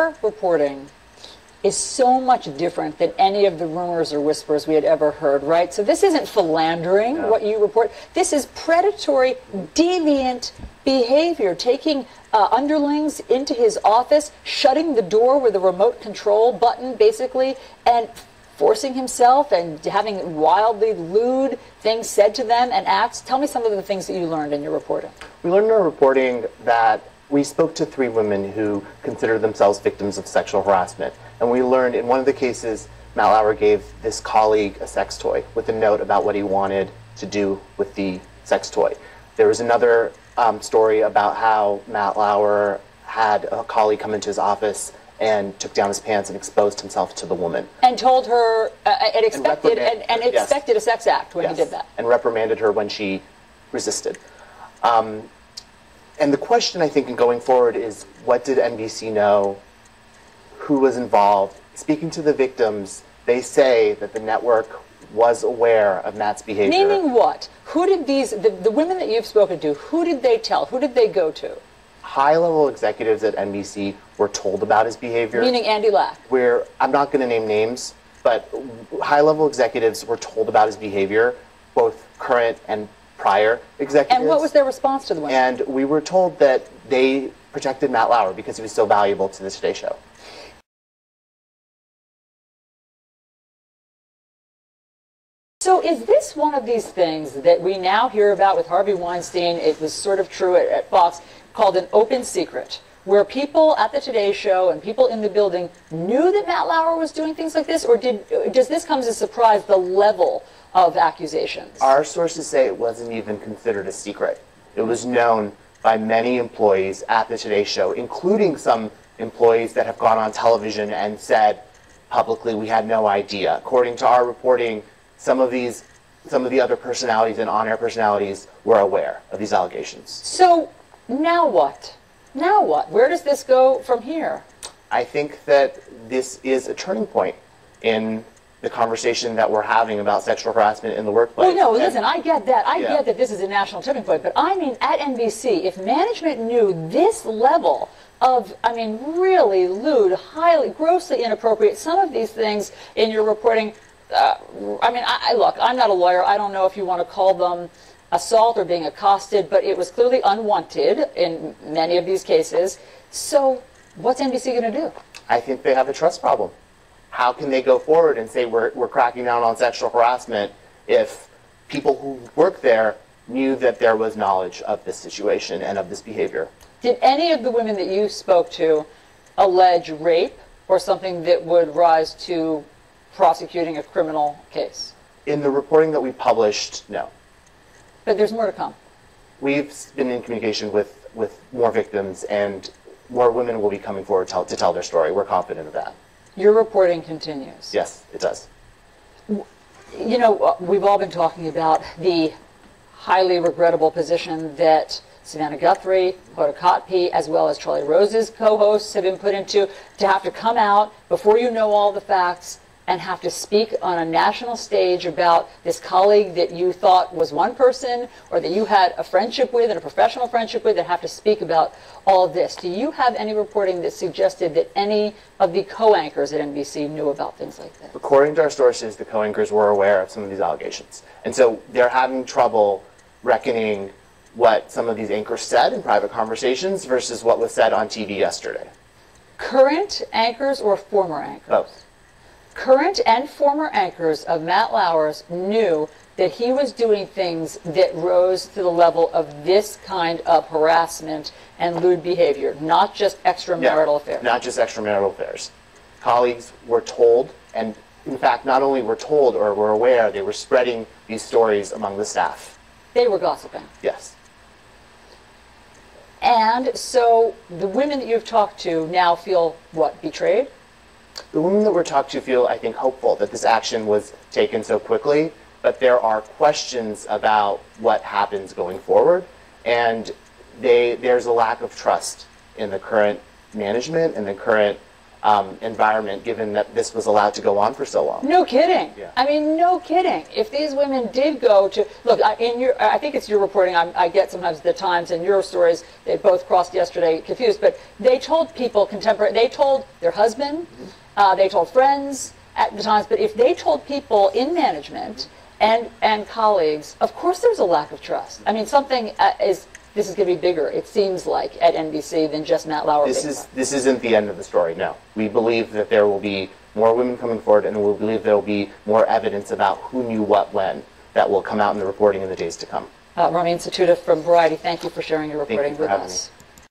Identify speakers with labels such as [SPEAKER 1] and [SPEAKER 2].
[SPEAKER 1] Reporting is so much different than any of the rumors or whispers we had ever heard, right? So this isn't philandering, no. What you report. This is predatory, deviant behavior, taking underlings into his office, shutting the door with a remote control button, basically, and forcing himself and having wildly lewd things said to them and acts. Tell me some of the things that you learned in your reporting.
[SPEAKER 2] We learned in our reporting that we spoke to 3 women who considered themselves victims of sexual harassment. And we learned in one of the cases, Matt Lauer gave this colleague a sex toy with a note about what he wanted to do with the sex toy. There was another story about how Matt Lauer had a colleague come into his office and took down his pants and exposed himself to the woman.
[SPEAKER 1] And told her, and expected a sex act when he did that.
[SPEAKER 2] And reprimanded her when she resisted. And the question, I think, in going forward is, what did NBC know? Who was involved? Speaking to the victims, they say that the network was aware of Matt's behavior.
[SPEAKER 1] Meaning what? Who did the women that you've spoken to, who did they tell? Who did they go to?
[SPEAKER 2] High-level executives at NBC were told about his behavior.
[SPEAKER 1] Meaning Andy Lack?
[SPEAKER 2] I'm not going to name names, but high-level executives were told about his behavior, both current and prior executives.
[SPEAKER 1] And what was their response to the women?
[SPEAKER 2] And we were told that they protected Matt Lauer because he was so valuable to the Today Show.
[SPEAKER 1] So is this one of these things that we now hear about with Harvey Weinstein? It was sort of true at Fox, called an open secret, where people at the Today Show and people in the building knew that Matt Lauer was doing things like this? Or does this come as a surprise, the level of accusations?
[SPEAKER 2] Our sources say it wasn't even considered a secret. It was known by many employees at the Today Show, including some employees that have gone on television and said publicly, we had no idea. According to our reporting, some of the other personalities and on-air personalities were aware of these allegations.
[SPEAKER 1] So now what? Now what? Where does this go from here?
[SPEAKER 2] I think that this is a turning point in the conversation that we're having about sexual harassment in the workplace.
[SPEAKER 1] Well, no, listen, I get that. I get that this is a national tipping point. But I mean, at NBC, if management knew this level of, I mean, really lewd, highly, grossly inappropriate, some of these things in your reporting, I mean, look, I'm not a lawyer. I don't know if you want to call them assault or being accosted, but it was clearly unwanted in many of these cases. So what's NBC going to do?
[SPEAKER 2] I think they have a trust problem. How can they go forward and say we're cracking down on sexual harassment if people who work there knew that there was knowledge of this situation and of this behavior?
[SPEAKER 1] Did any of the women that you spoke to allege rape or something that would rise to prosecuting a criminal case?
[SPEAKER 2] In the reporting that we published, no.
[SPEAKER 1] But there's more to come.
[SPEAKER 2] We've been in communication with more victims, and more women will be coming forward to tell their story. We're confident of that.
[SPEAKER 1] Your reporting continues.
[SPEAKER 2] Yes, it does.
[SPEAKER 1] You know, we've all been talking about the highly regrettable position that Savannah Guthrie, Hoda Kotb, as well as Charlie Rose's co-hosts have been put into, to have to come out before you know all the facts and have to speak on a national stage about this colleague that you thought was one person or that you had a friendship with and a professional friendship with, and have to speak about all of this. Do you have any reporting that suggested that any of the co-anchors at NBC knew about things like this?
[SPEAKER 2] According to our sources, the co-anchors were aware of some of these allegations. And so they're having trouble reckoning what some of these anchors said in private conversations versus what was said on TV yesterday.
[SPEAKER 1] Current anchors or former anchors?
[SPEAKER 2] Both.
[SPEAKER 1] Current and former anchors of Matt Lauer's knew that he was doing things that rose to the level of this kind of harassment and lewd behavior, not just extramarital affairs.
[SPEAKER 2] Not just extramarital affairs. Colleagues were told, and in fact, not only were told or were aware, they were spreading these stories among the staff.
[SPEAKER 1] They were gossiping.
[SPEAKER 2] Yes.
[SPEAKER 1] And so the women that you've talked to now feel, what, betrayed?
[SPEAKER 2] The women that we're talked to feel, I think, hopeful that this action was taken so quickly, but there are questions about what happens going forward, and there's a lack of trust in the current management and the current environment, given that this was allowed to go on for so long.
[SPEAKER 1] No kidding.
[SPEAKER 2] Yeah.
[SPEAKER 1] I mean, no kidding. If these women did go to look I think it's your reporting. I get sometimes the Times and your stories. They both crossed yesterday, confused. But they told people They told their husband. They told friends at the Times. But if they told people in management and colleagues, of course, there's a lack of trust. I mean, something This is going to be bigger, it seems like, at NBC than just Matt Lauer.
[SPEAKER 2] This isn't the end of the story, no. We believe that there will be more women coming forward, and we believe there will be more evidence about who knew what when that will come out in the reporting in the days to come.
[SPEAKER 1] Romy Instituta from Variety, thank you for sharing your reporting with us.
[SPEAKER 2] Me.